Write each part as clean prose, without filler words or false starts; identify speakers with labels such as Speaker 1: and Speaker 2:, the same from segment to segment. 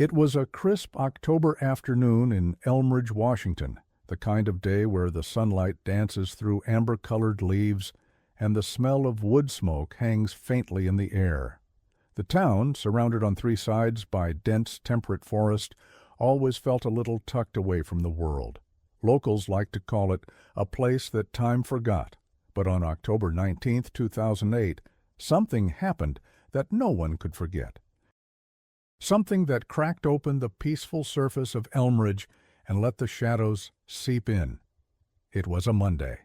Speaker 1: It was a crisp October afternoon in Elmridge, Washington, the kind of day where the sunlight dances through amber-colored leaves and the smell of wood smoke hangs faintly in the air. The town, surrounded on three sides by dense temperate forest, always felt a little tucked away from the world. Locals like to call it a place that time forgot. But on October 19, 2008, something happened that no one could forget. Something that cracked open the peaceful surface of Elmridge and let the shadows seep in. It was a Monday.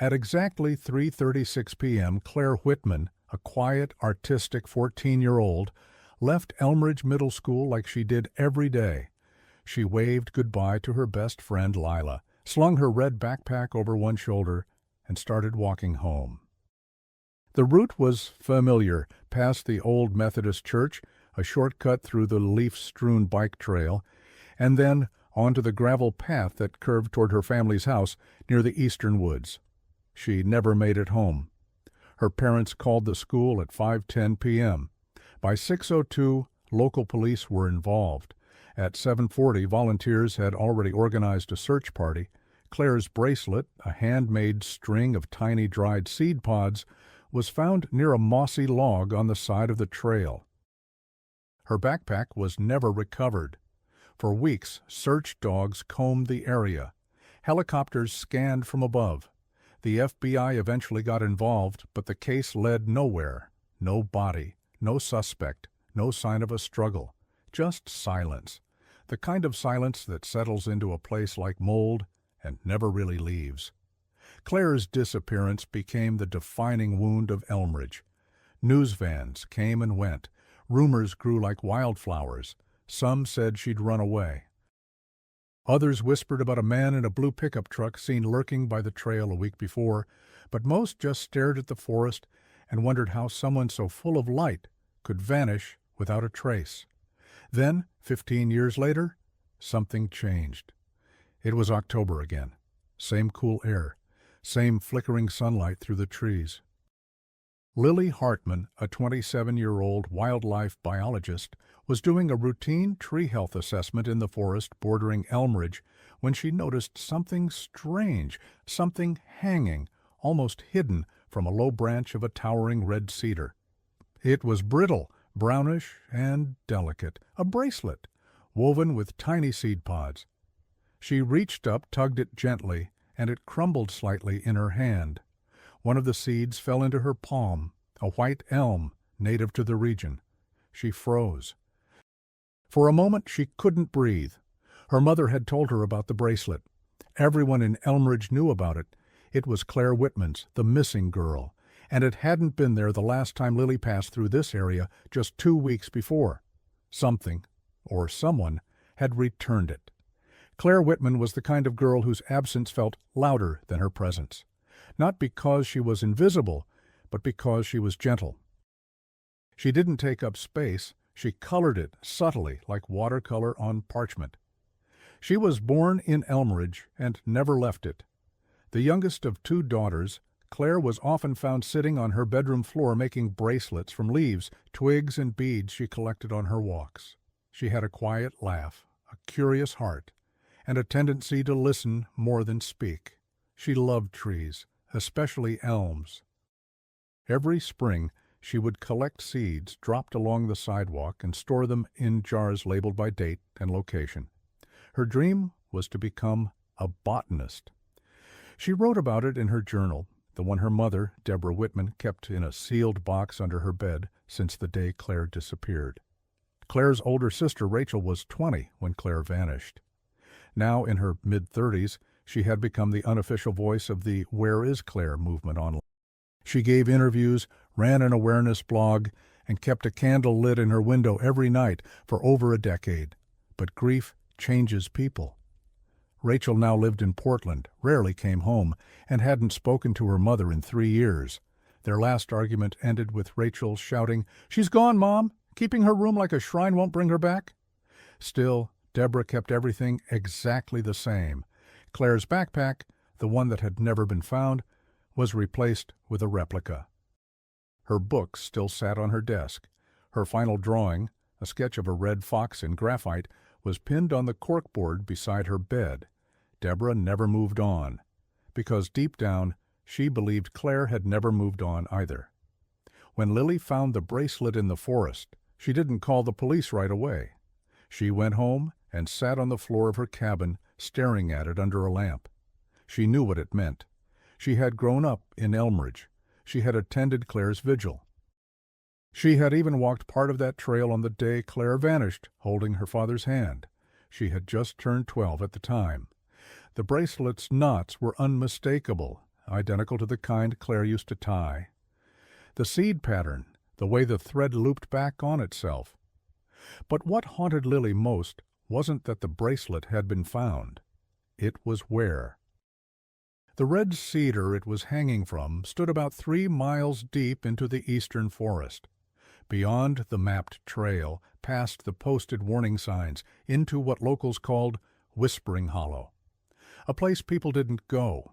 Speaker 1: At exactly 3:36 p.m., Claire Whitman, a quiet, artistic 14-year-old, left Elmridge Middle School like she did every day. She waved goodbye to her best friend Lila, slung her red backpack over one shoulder, and started walking home. The route was familiar, past the old Methodist church, a shortcut through the leaf-strewn bike trail, and then onto the gravel path that curved toward her family's house near the eastern woods. She never made it home. Her parents called the school at 5:10 p.m. By 6:02, local police were involved. At 7:40, volunteers had already organized a search party. Claire's bracelet, a handmade string of tiny dried seed pods, was found near a mossy log on the side of the trail. Her backpack was never recovered. For weeks, search dogs combed the area. Helicopters scanned from above. The FBI eventually got involved, but the case led nowhere. No body, no suspect, no sign of a struggle. Just silence. The kind of silence that settles into a place like mold and never really leaves. Claire's disappearance became the defining wound of Elmridge. News vans came and went. Rumors grew like wildflowers. Some said she'd run away. Others whispered about a man in a blue pickup truck seen lurking by the trail a week before, but most just stared at the forest and wondered how someone so full of light could vanish without a trace. Then, 15 years later, something changed. It was October again. Same cool air, same flickering sunlight through the trees. Lily Hartman, a 27-year-old wildlife biologist, was doing a routine tree health assessment in the forest bordering Elmridge when she noticed something strange, something hanging, almost hidden from a low branch of a towering red cedar. It was brittle, brownish, and delicate, a bracelet, woven with tiny seed pods. She reached up, tugged it gently, and it crumbled slightly in her hand. One of the seeds fell into her palm, a white elm native to the region. She froze. For a moment she couldn't breathe. Her mother had told her about the bracelet. Everyone in Elmridge knew about it. It was Claire Whitman's, the missing girl, and it hadn't been there the last time Lily passed through this area just 2 weeks before. Something, or someone, had returned it. Claire Whitman was the kind of girl whose absence felt louder than her presence. Not because she was invisible, but because she was gentle. She didn't take up space. She colored it subtly, like watercolor on parchment. She was born in Elmridge and never left it. The youngest of 2 daughters, Claire was often found sitting on her bedroom floor making bracelets from leaves, twigs, and beads she collected on her walks. She had a quiet laugh, a curious heart, and a tendency to listen more than speak. She loved trees, especially elms. Every spring, she would collect seeds dropped along the sidewalk and store them in jars labeled by date and location. Her dream was to become a botanist. She wrote about it in her journal, the one her mother, Deborah Whitman, kept in a sealed box under her bed since the day Claire disappeared. Claire's older sister, Rachel, was 20 when Claire vanished. Now, in her mid-30s, she had become the unofficial voice of the Where is Claire movement online. She gave interviews, ran an awareness blog, and kept a candle lit in her window every night for over a decade. But grief changes people. Rachel now lived in Portland, rarely came home, and hadn't spoken to her mother in 3 years. Their last argument ended with Rachel shouting, "She's gone, Mom! Keeping her room like a shrine won't bring her back." Still, Deborah kept everything exactly the same. Claire's backpack, the one that had never been found, was replaced with a replica. Her books still sat on her desk. Her final drawing, A sketch of a red fox in graphite was pinned on the corkboard beside her bed. Deborah never moved on, because deep down she believed Claire had never moved on either. When Lily found the bracelet in the forest, she didn't call the police right away. She went home and sat on the floor of her cabin, staring at it under a lamp. She knew what it meant. She had grown up in Elmridge. She had attended Claire's vigil. She had even walked part of that trail on the day Claire vanished, holding her father's hand. She had just turned 12 at the time. The bracelet's knots were unmistakable, identical to the kind Claire used to tie. The seed pattern, the way the thread looped back on itself. But what haunted Lily most wasn't that the bracelet had been found. It was where. The red cedar it was hanging from stood about 3 miles deep into the eastern forest. Beyond the mapped trail, past the posted warning signs, into what locals called Whispering Hollow. A place people didn't go.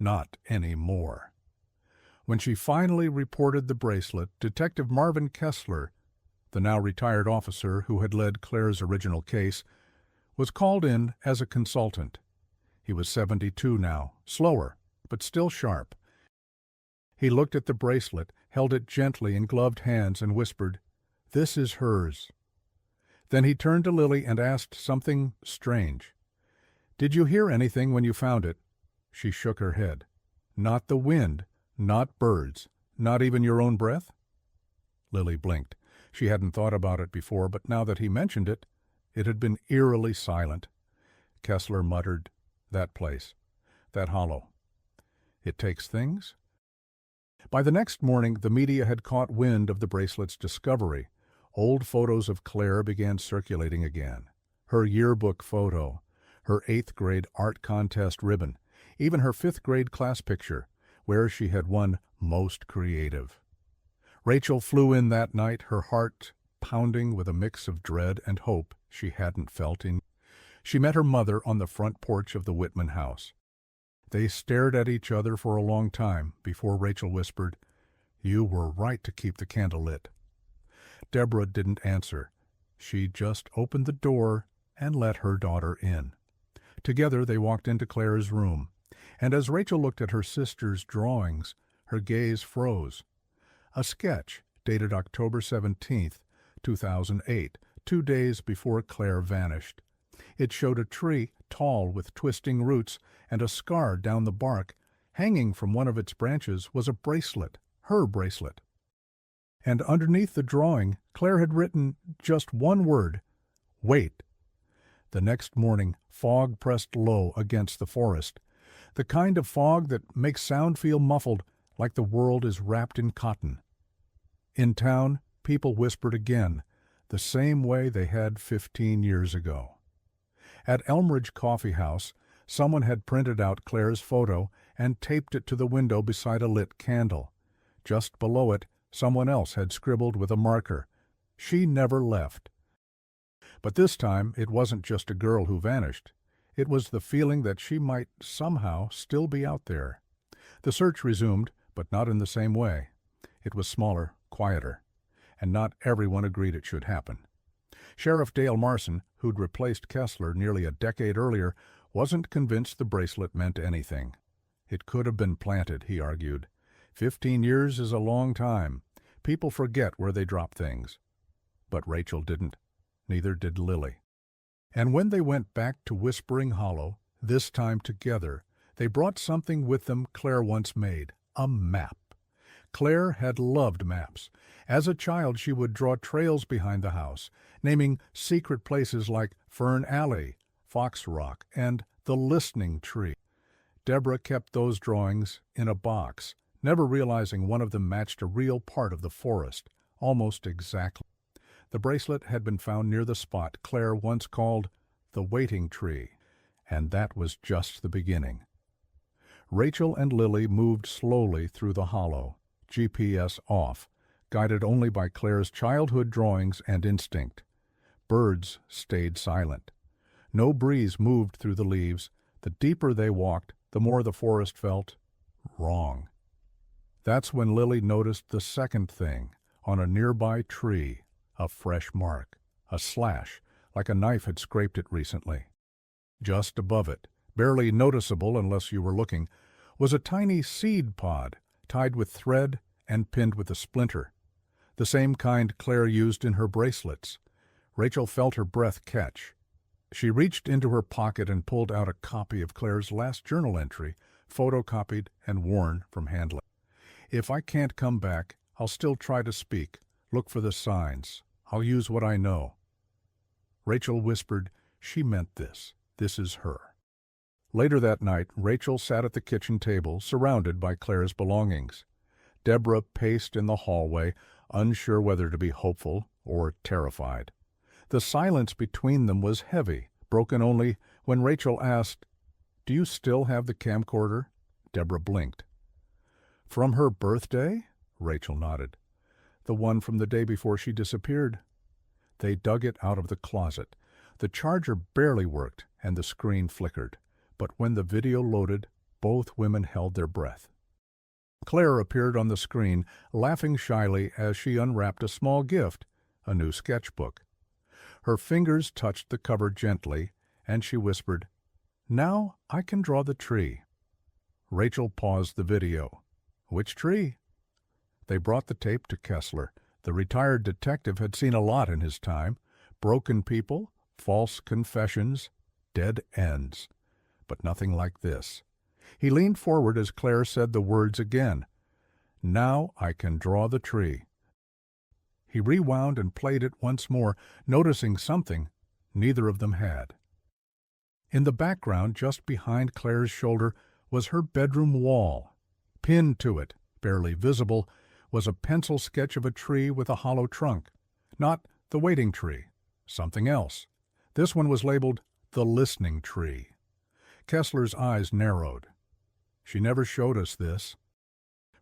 Speaker 1: Not anymore. When she finally reported the bracelet, Detective Marvin Kessler, the now retired officer who had led Claire's original case, was called in as a consultant. He was 72 now, slower, but still sharp. He looked at the bracelet, held it gently in gloved hands, and whispered, "This is hers." Then he turned to Lily and asked something strange. "Did you hear anything when you found it?" She shook her head. "Not the wind, not birds, not even your own breath?" Lily blinked. She hadn't thought about it before, but now that he mentioned it, it had been eerily silent. Kessler muttered, "That place, that hollow. It takes things?" By the next morning, the media had caught wind of the bracelet's discovery. Old photos of Claire began circulating again. Her yearbook photo, her 8th grade art contest ribbon, even her 5th grade class picture, where she had won Most Creative. Rachel flew in that night, her heart pounding with a mix of dread and hope she hadn't felt in. She met her mother on the front porch of the Whitman house. They stared at each other for a long time before Rachel whispered, "You were right to keep the candle lit." Deborah didn't answer. She just opened the door and let her daughter in. Together they walked into Claire's room, and as Rachel looked at her sister's drawings, her gaze froze. A sketch dated October 17th, 2008, 2 days before Claire vanished. It showed a tree, tall with twisting roots, and a scar down the bark. Hanging from one of its branches was a bracelet, her bracelet. And underneath the drawing, Claire had written just one word, "Wait." The next morning, fog pressed low against the forest, the kind of fog that makes sound feel muffled, like the world is wrapped in cotton. In town, people whispered again, the same way they had 15 years ago. At Elmridge Coffee House, someone had printed out Claire's photo and taped it to the window beside a lit candle. Just below it, someone else had scribbled with a marker, "She never left." But this time it wasn't just a girl who vanished. It was the feeling that she might somehow still be out there. The search resumed, but not in the same way. It was smaller, quieter, and not everyone agreed it should happen. Sheriff Dale Marson, who'd replaced Kessler nearly a decade earlier, wasn't convinced the bracelet meant anything. It could have been planted, he argued. 15 years is a long time. People forget where they drop things. But Rachel didn't. Neither did Lily. And when they went back to Whispering Hollow, this time together, they brought something with them Claire once made, a map. Claire had loved maps. As a child, she would draw trails behind the house, naming secret places like Fern Alley, Fox Rock, and the Listening Tree. Deborah kept those drawings in a box, never realizing one of them matched a real part of the forest, almost exactly. The bracelet had been found near the spot Claire once called the Waiting Tree, and that was just the beginning. Rachel and Lily moved slowly through the hollow, GPS off, guided only by Claire's childhood drawings and instinct. Birds stayed silent. No breeze moved through the leaves. The deeper they walked, the more the forest felt wrong. That's when Lily noticed the second thing, on a nearby tree, a fresh mark. a slash, like a knife had scraped it recently. Just above it, barely noticeable unless you were looking, was a tiny seed pod tied with thread and pinned with a splinter, the same kind Claire used in her bracelets. Rachel felt her breath catch. She reached into her pocket and pulled out a copy of Claire's last journal entry, photocopied and worn from handling. "If I can't come back, I'll still try to speak. Look for the signs. I'll use what I know." Rachel whispered she meant this. This is her. Later that night, Rachel sat at the kitchen table, surrounded by Claire's belongings. Deborah paced in the hallway, unsure whether to be hopeful or terrified. The silence between them was heavy, broken only when Rachel asked, "Do you still have the camcorder?" Deborah blinked. "From her birthday?" Rachel nodded. "The one from the day before she disappeared." They dug it out of the closet. The charger barely worked, and the screen flickered. But when the video loaded, both women held their breath. Claire appeared on the screen, laughing shyly as she unwrapped a small gift, a new sketchbook. Her fingers touched the cover gently, and she whispered, "Now I can draw the tree." Rachel paused the video. "Which tree?" They brought the tape to Kessler. The retired detective had seen a lot in his time: broken people, false confessions, dead ends. But nothing like this. He leaned forward as Claire said the words again. "Now I can draw the tree." He rewound and played it once more, noticing something neither of them had. In the background, just behind Claire's shoulder, was her bedroom wall. Pinned to it, barely visible, was a pencil sketch of a tree with a hollow trunk. Not the waiting tree, something else. This one was labeled the listening tree. Kessler's eyes narrowed. "She never showed us this."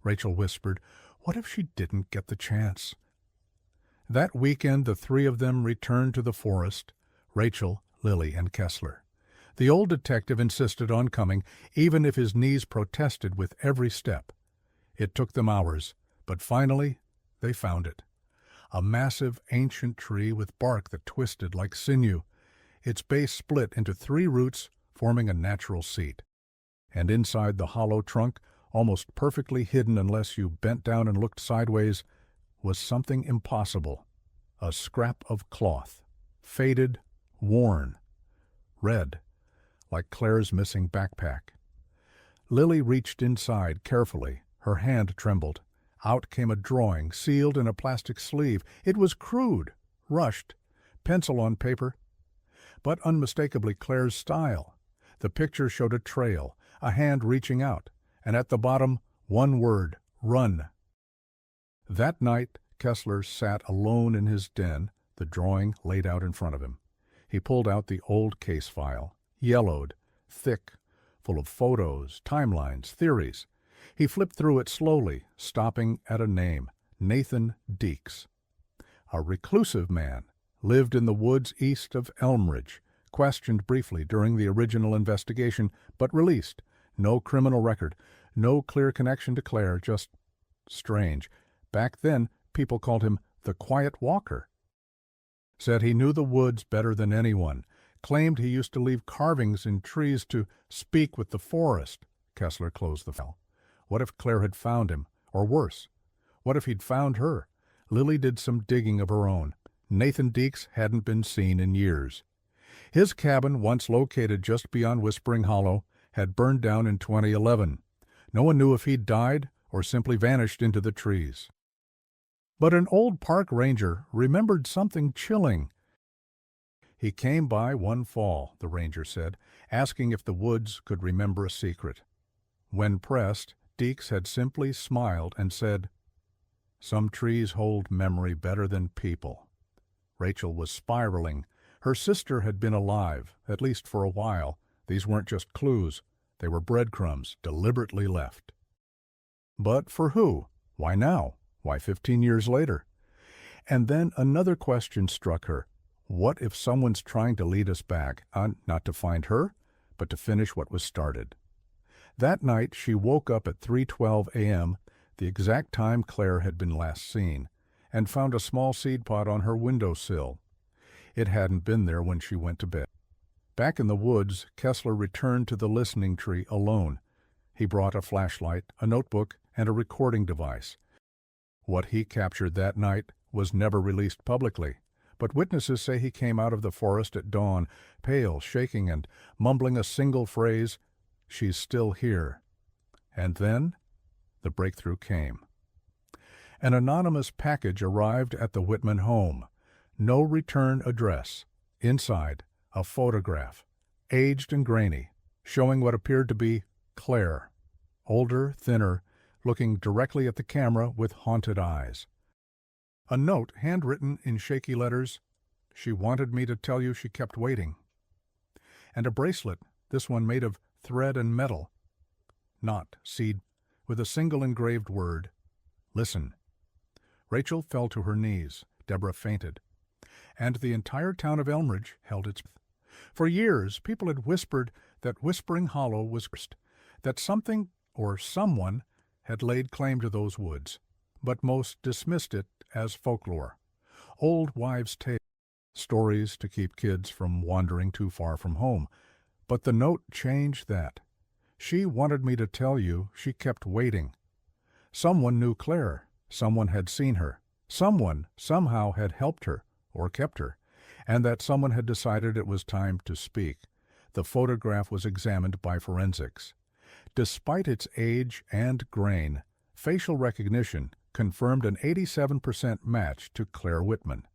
Speaker 1: Rachel whispered, "What if she didn't get the chance?" That weekend the three of them returned to the forest, Rachel, Lily, and Kessler. The old detective insisted on coming, even if his knees protested with every step. It took them hours, but finally they found it. A massive ancient tree with bark that twisted like sinew, its base split into 3 roots forming a natural seat. And inside the hollow trunk, almost perfectly hidden unless you bent down and looked sideways, was something impossible. A scrap of cloth, faded, worn, red, like Claire's missing backpack. Lily reached inside carefully. Her hand trembled. Out came a drawing, sealed in a plastic sleeve. It was crude, rushed, pencil on paper, but unmistakably Claire's style. The picture showed a trail, a hand reaching out, and at the bottom, one word: run. That night, Kessler sat alone in his den, the drawing laid out in front of him. He pulled out the old case file, yellowed, thick, full of photos, timelines, theories. He flipped through it slowly, stopping at a name: Nathan Deeks. A reclusive man, lived in the woods east of Elmridge, questioned briefly during the original investigation, but released. No criminal record, no clear connection to Claire, just strange. Back then, people called him the Quiet Walker. Said he knew the woods better than anyone. Claimed he used to leave carvings in trees to speak with the forest. Kessler closed the file. What if Claire had found him? Or worse, what if he'd found her? Lily did some digging of her own. Nathan Deeks hadn't been seen in years. His cabin, once located just beyond Whispering Hollow, had burned down in 2011. No one knew if he'd died or simply vanished into the trees. But an old park ranger remembered something chilling. He came by one fall, the ranger said, asking if the woods could remember a secret. When pressed, Deeks had simply smiled and said, "Some trees hold memory better than people." Rachel was spiraling. Her sister had been alive, at least for a while. These weren't just clues. They were breadcrumbs, deliberately left. But for who? Why now? Why 15 years later? And then another question struck her. What if someone's trying to lead us back, not to find her, but to finish what was started? That night she woke up at 3:12 a.m., the exact time Claire had been last seen, and found a small seed pod on her windowsill. It hadn't been there when she went to bed. Back in the woods, Kessler returned to the listening tree alone. He brought a flashlight, a notebook, and a recording device. What he captured that night was never released publicly, but witnesses say he came out of the forest at dawn, pale, shaking, and mumbling a single phrase, "She's still here." And then the breakthrough came. An anonymous package arrived at the Whitman home. No return address. Inside, a photograph, aged and grainy, showing what appeared to be Claire. Older, thinner, looking directly at the camera with haunted eyes. A note handwritten in shaky letters, "She wanted me to tell you she kept waiting." And a bracelet, this one made of thread and metal. Not seed, with a single engraved word, "Listen." Rachel fell to her knees. Deborah fainted. And the entire town of Elmridge held its breath. For years, people had whispered that Whispering Hollow was cursed, that something or someone had laid claim to those woods, but most dismissed it as folklore. Old wives' tales, stories to keep kids from wandering too far from home. But the note changed that. "She wanted me to tell you she kept waiting." Someone knew Claire. Someone had seen her. Someone, somehow, had helped her, or kept her, and that someone had decided it was time to speak. The photograph was examined by forensics. Despite its age and grain, facial recognition confirmed an 87% match to Claire Whitman.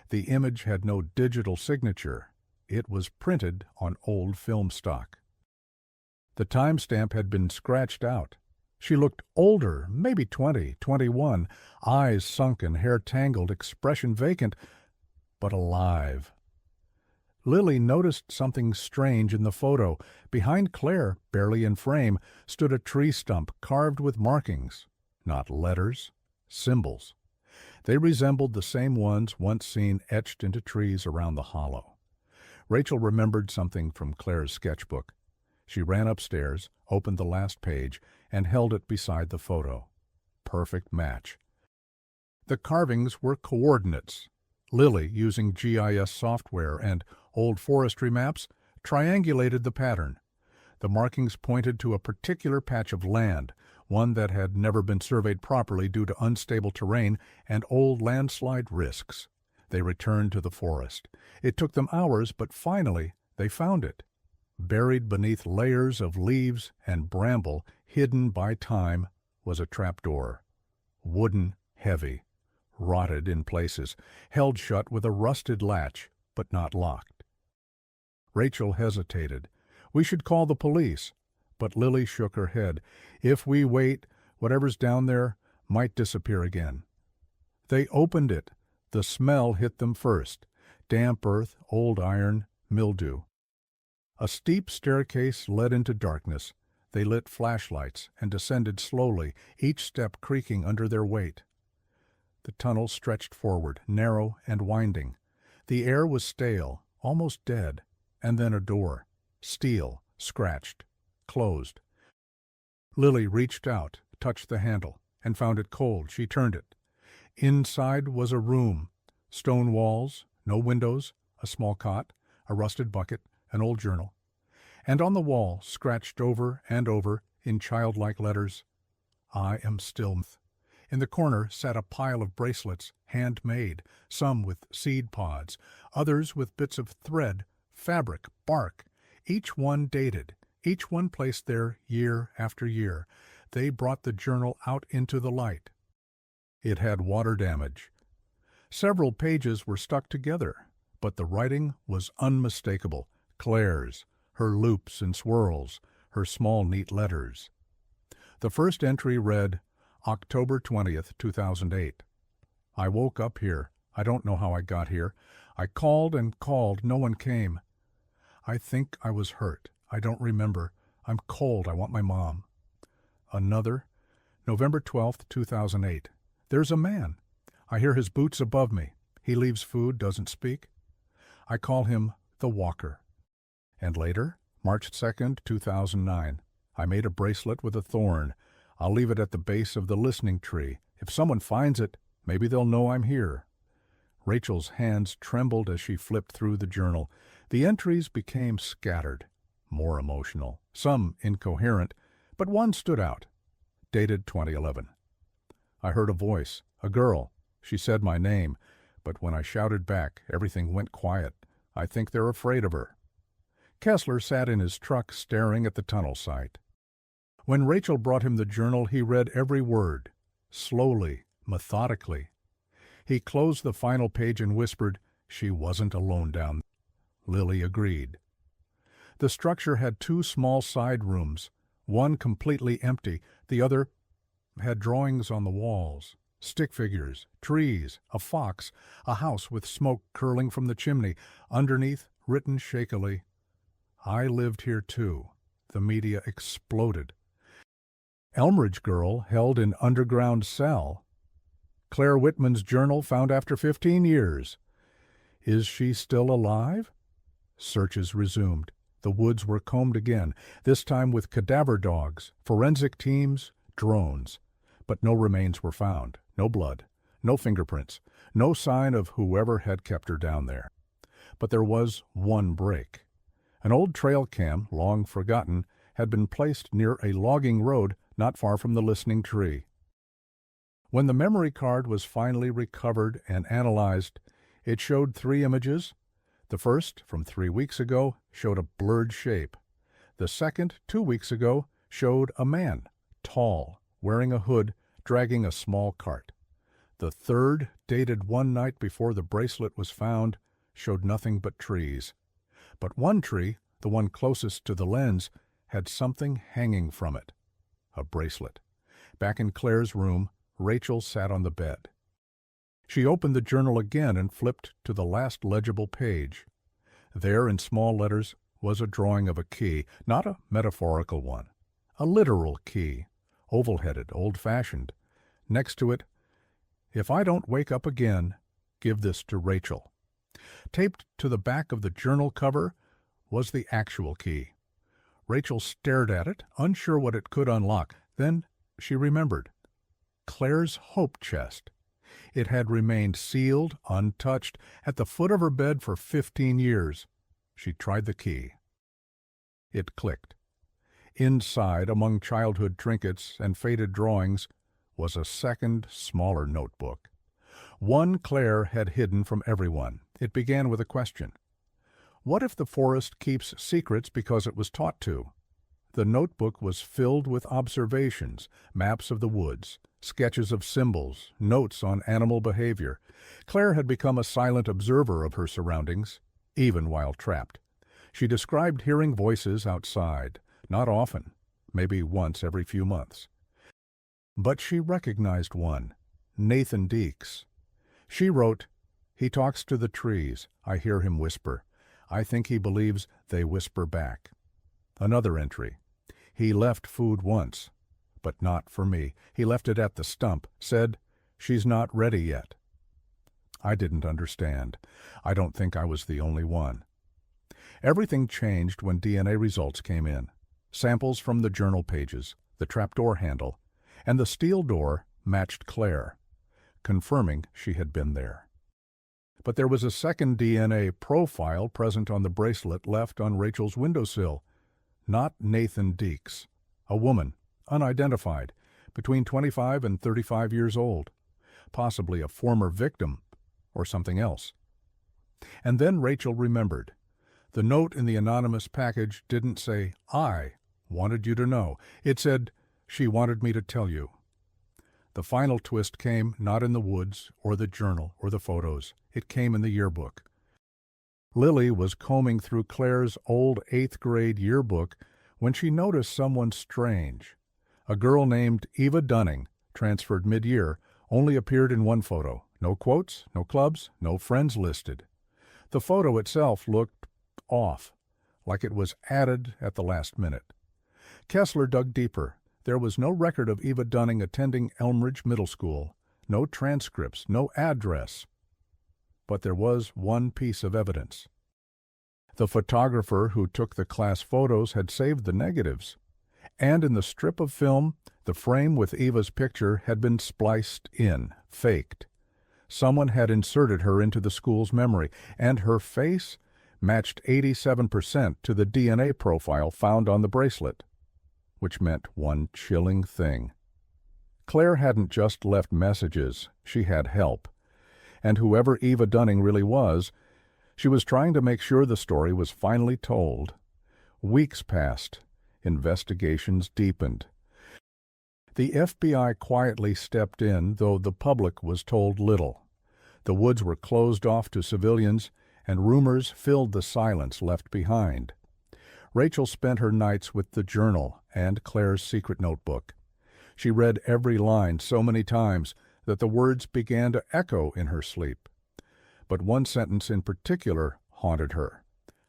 Speaker 1: The image had no digital signature. It was printed on old film stock. The timestamp had been scratched out. She looked older, maybe 20, 21, eyes sunken, hair tangled, expression vacant, but alive. Lily noticed something strange in the photo. Behind Claire, barely in frame, stood a tree stump carved with markings. Not letters, symbols. They resembled the same ones once seen etched into trees around the hollow. Rachel remembered something from Claire's sketchbook. She ran upstairs, opened the last page, and held it beside the photo. Perfect match. The carvings were coordinates. Lily, using GIS software and old forestry maps, triangulated the pattern. The markings pointed to a particular patch of land, one that had never been surveyed properly due to unstable terrain and old landslide risks. They returned to the forest. It took them hours, but finally they found it. Buried beneath layers of leaves and bramble, hidden by time, was a trapdoor. Wooden, heavy, rotted in places, held shut with a rusted latch, but not locked. Rachel hesitated. "We should call the police." But Lily shook her head. "If we wait, whatever's down there might disappear again." They opened it. The smell hit them first. Damp earth, old iron, mildew. A steep staircase led into darkness. They lit flashlights and descended slowly, each step creaking under their weight. The tunnel stretched forward, narrow and winding. The air was stale, almost dead, and then a door. Steel, scratched, closed. Lily reached out, touched the handle, and found it cold. She turned it. Inside was a room. Stone walls, no windows, a small cot, a rusted bucket, an old journal. And on the wall, scratched over and over, in childlike letters, "I am still." In the corner sat a pile of bracelets, handmade, some with seed pods, others with bits of thread, fabric, bark, each one dated, each one placed there year after year. They brought the journal out into the light. It had water damage. Several pages were stuck together, but the writing was unmistakable. Claire's, her loops and swirls, her small neat letters. The first entry read, October 20th, 2008. "I woke up here. I don't know how I got here. I called and called. No one came. I think I was hurt. I don't remember. I'm cold. I want my mom." Another, November 12th, 2008. "There's a man. I hear his boots above me. He leaves food, doesn't speak. I call him the Walker." And later, March 2nd, 2009. "I made a bracelet with a thorn. I'll leave it at the base of the listening tree. If someone finds it, maybe they'll know I'm here." Rachel's hands trembled as she flipped through the journal. The entries became scattered, more emotional, some incoherent, but one stood out. Dated 2011. I heard a voice, a girl. She said my name, but when I shouted back, everything went quiet. I think they're afraid of her. Kessler sat in his truck staring at the tunnel site. When Rachel brought him the journal, he read every word, slowly, methodically. He closed the final page and whispered, "She wasn't alone down there." Lily agreed. The structure had two small side rooms, one completely empty, the other had drawings on the walls, stick figures, trees, a fox, a house with smoke curling from the chimney. Underneath, written shakily, "I lived here too." The media exploded. Elmridge girl held in underground cell. Claire Whitman's journal found after 15 years. Is she still alive? Searches resumed. The woods were combed again, this time with cadaver dogs, forensic teams, drones. But no remains were found, no blood, no fingerprints, no sign of whoever had kept her down there. But there was one break. An old trail cam, long forgotten, had been placed near a logging road not far from the listening tree. When the memory card was finally recovered and analyzed, it showed 3 images. The first, from 3 weeks ago, showed a blurred shape. The second, 2 weeks ago, showed a man, tall, wearing a hood, dragging a small cart. The third, dated one night before the bracelet was found, showed nothing but trees. But one tree, the one closest to the lens, had something hanging from it. A bracelet. Back in Claire's room, Rachel sat on the bed. She opened the journal again and flipped to the last legible page. There, in small letters, was a drawing of a key, not a metaphorical one, a literal key, oval-headed, old-fashioned. Next to it, "If I don't wake up again, give this to Rachel." Taped to the back of the journal cover was the actual key. Rachel stared at it, unsure what it could unlock. Then she remembered. Claire's hope chest. It had remained sealed, untouched, at the foot of her bed for 15 years. She tried the key. It clicked. Inside, among childhood trinkets and faded drawings, was a second, smaller notebook. One Claire had hidden from everyone. It began with a question. What if the forest keeps secrets because it was taught to? The notebook was filled with observations, maps of the woods, sketches of symbols, notes on animal behavior. Claire had become a silent observer of her surroundings, even while trapped. She described hearing voices outside, not often, maybe once every few months. But she recognized one, Nathan Deeks. She wrote, "He talks to the trees. I hear him whisper. I think he believes they whisper back." Another entry. "He left food once, but not for me. He left it at the stump, said, 'She's not ready yet.'" I didn't understand. I don't think I was the only one. Everything changed when DNA results came in. Samples from the journal pages, the trapdoor handle, and the steel door matched Claire, confirming she had been there. But there was a second DNA profile present on the bracelet left on Rachel's windowsill. Not Nathan Deeks. A woman, unidentified, between 25 and 35 years old. Possibly a former victim, or something else. And then Rachel remembered. The note in the anonymous package didn't say, "I wanted you to know." It said, "She wanted me to tell you." The final twist came not in the woods, or the journal, or the photos. It came in the yearbook. Lily was combing through Claire's old 8th grade yearbook when she noticed someone strange. A girl named Eva Dunning, transferred mid-year, only appeared in one photo. No quotes, no clubs, no friends listed. The photo itself looked off, like it was added at the last minute. Kessler dug deeper. There was no record of Eva Dunning attending Elmridge Middle School, no transcripts, no address. But there was one piece of evidence. The photographer who took the class photos had saved the negatives, and in the strip of film, the frame with Eva's picture had been spliced in, faked. Someone had inserted her into the school's memory, and her face matched 87% to the DNA profile found on the bracelet, which meant one chilling thing. Claire hadn't just left messages, she had help. And whoever Eva Dunning really was, she was trying to make sure the story was finally told. Weeks passed. Investigations deepened. The FBI quietly stepped in, though the public was told little. The woods were closed off to civilians, and rumors filled the silence left behind. Rachel spent her nights with the journal and Claire's secret notebook. She read every line so many times that the words began to echo in her sleep. But one sentence in particular haunted her.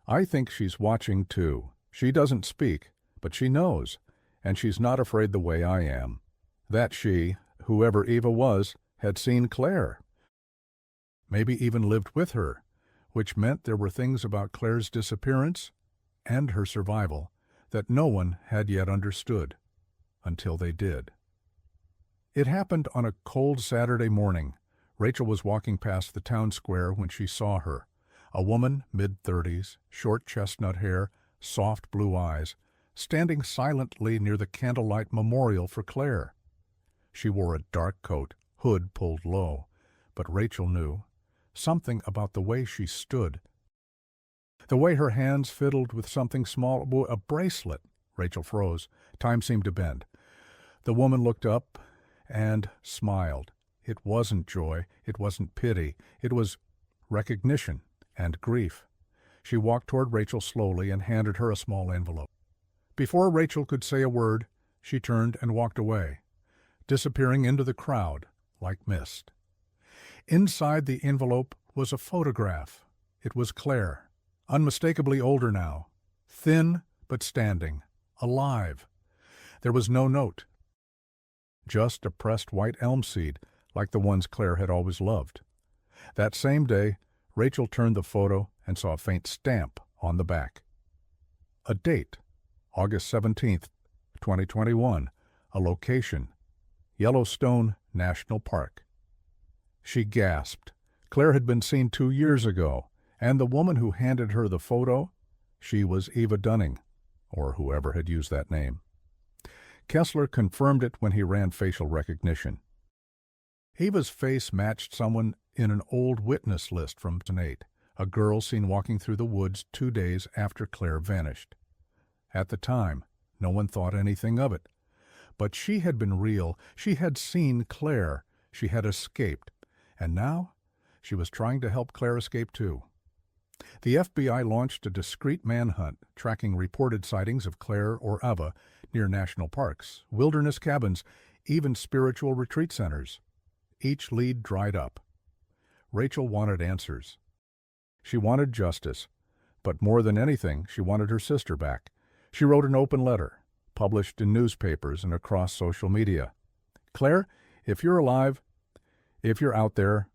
Speaker 1: "I think she's watching too. She doesn't speak, but she knows, and she's not afraid the way I am." That she, whoever Eva was, had seen Claire. Maybe even lived with her, which meant there were things about Claire's disappearance and her survival that no one had yet understood, until they did. It happened on a cold Saturday morning. Rachel was walking past the town square when she saw her. A woman, mid-30s, short chestnut hair, soft blue eyes, standing silently near the candlelight memorial for Claire. She wore a dark coat, hood pulled low, but Rachel knew something about the way she stood. The way her hands fiddled with something small, a bracelet. Rachel froze. Time seemed to bend. The woman looked up and smiled. It wasn't joy, it wasn't pity, it was recognition and grief. She walked toward Rachel slowly and handed her a small envelope. Before Rachel could say a word, she turned and walked away, disappearing into the crowd like mist. Inside the envelope was a photograph. It was Claire, unmistakably older now, thin but standing, alive. There was no note, just a pressed white elm seed like the ones Claire had always loved. That same day, Rachel turned the photo and saw a faint stamp on the back. A date, August 17th, 2021, a location, Yellowstone National Park. She gasped. Claire had been seen 2 years ago, and the woman who handed her the photo, she was Eva Dunning, or whoever had used that name. Kessler confirmed it when he ran facial recognition. Eva's face matched someone in an old witness list from 2008, a girl seen walking through the woods 2 days after Claire vanished. At the time, no one thought anything of it. But she had been real. She had seen Claire. She had escaped. And now, she was trying to help Claire escape too. The FBI launched a discreet manhunt, tracking reported sightings of Claire or Ava near national parks, wilderness cabins, even spiritual retreat centers. Each lead dried up. Rachel wanted answers. She wanted justice, but more than anything, she wanted her sister back. She wrote an open letter, published in newspapers and across social media. "Claire, if you're alive, if you're out there,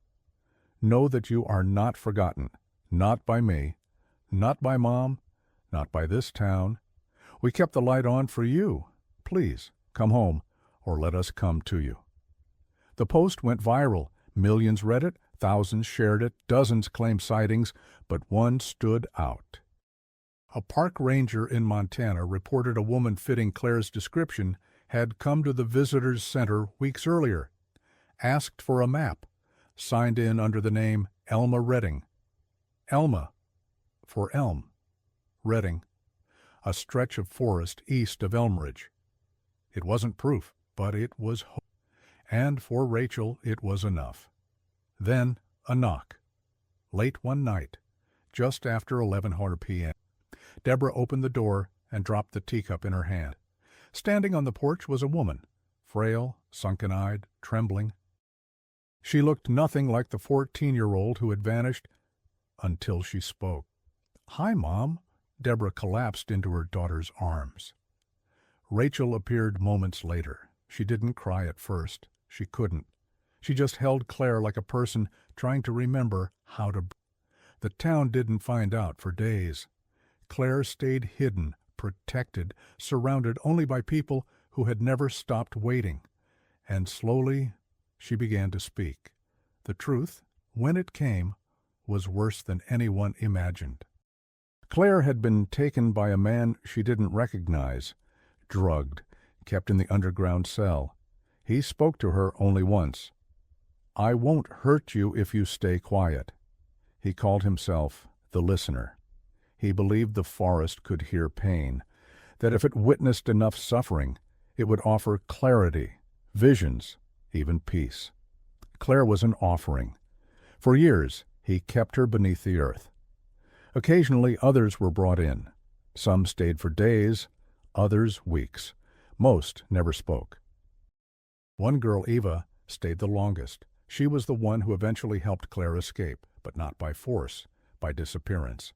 Speaker 1: know that you are not forgotten. Not by me, not by Mom, not by this town. We kept the light on for you. Please, come home, or let us come to you." The post went viral. Millions read it, thousands shared it, dozens claimed sightings, but one stood out. A park ranger in Montana reported a woman fitting Claire's description had come to the visitors center weeks earlier, asked for a map, signed in under the name Elma Redding. Elma, for Elm, Redding, a stretch of forest east of Elmridge. It wasn't proof, but it was hope. And for Rachel, it was enough. Then a knock. Late one night, just after 11:00 p.m. Deborah opened the door and dropped the teacup in her hand. Standing on the porch was a woman, frail, sunken-eyed, trembling. She looked nothing like the 14-year-old who had vanished until she spoke. "Hi, Mom." Deborah collapsed into her daughter's arms. Rachel appeared moments later. She didn't cry at first. She couldn't. She just held Claire like a person trying to remember how to. The town didn't find out for days. Claire stayed hidden, protected, surrounded only by people who had never stopped waiting. And slowly she began to speak. The truth, when it came, was worse than anyone imagined. Claire had been taken by a man she didn't recognize, drugged, kept in the underground cell. He spoke to her only once. "I won't hurt you if you stay quiet." He called himself the listener. He believed the forest could hear pain, that if it witnessed enough suffering, it would offer clarity, visions, even peace. Claire was an offering. For years, he kept her beneath the earth. Occasionally, others were brought in. Some stayed for days, others weeks. Most never spoke. One girl, Eva, stayed the longest. She was the one who eventually helped Claire escape, but not by force, by disappearance.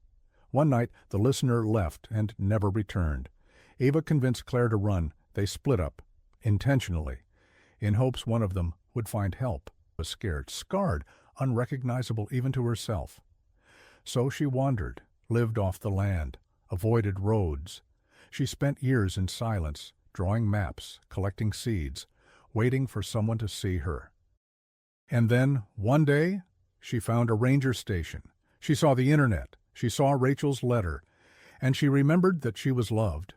Speaker 1: One night, the listener left and never returned. Eva convinced Claire to run. They split up, intentionally, in hopes one of them would find help. Was scared, scarred, unrecognizable even to herself. So she wandered, lived off the land, avoided roads. She spent years in silence, drawing maps, collecting seeds, waiting for someone to see her. And then, one day, she found a ranger station. She saw the internet. She saw Rachel's letter. And she remembered that she was loved.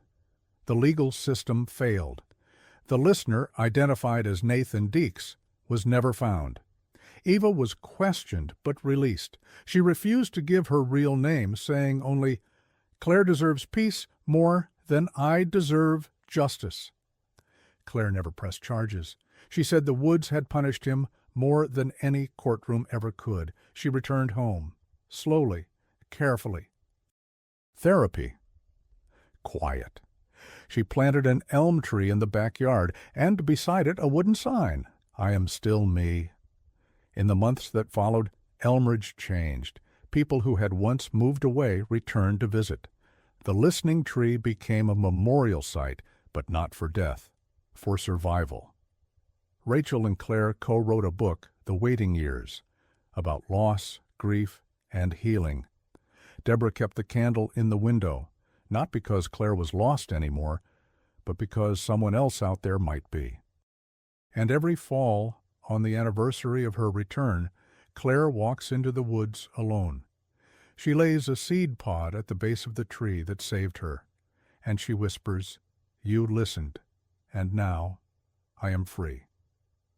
Speaker 1: The legal system failed. The listener, identified as Nathan Deeks, was never found. Eva was questioned but released. She refused to give her real name, saying only, "Claire deserves peace more than I deserve justice." Claire never pressed charges. She said the woods had punished him more than any courtroom ever could. She returned home, slowly, carefully. Therapy. Quiet. She planted an elm tree in the backyard, and beside it a wooden sign, "I am still me." In the months that followed, Elmridge changed. People who had once moved away returned to visit. The listening tree became a memorial site, but not for death, for survival. Rachel and Claire co-wrote a book, The Waiting Years, about loss, grief, and healing. Deborah kept the candle in the window, not because Claire was lost anymore, but because someone else out there might be. And every fall, on the anniversary of her return, Claire walks into the woods alone. She lays a seed pod at the base of the tree that saved her, and she whispers, "You listened, and now I am free."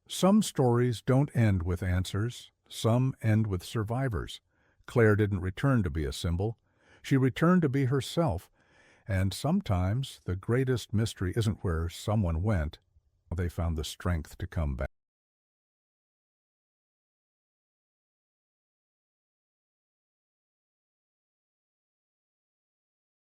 Speaker 1: Some stories don't end with answers. Some end with survivors. Claire didn't return to be a symbol. She returned to be herself, and sometimes the greatest mystery isn't where someone went. They found the strength to come back.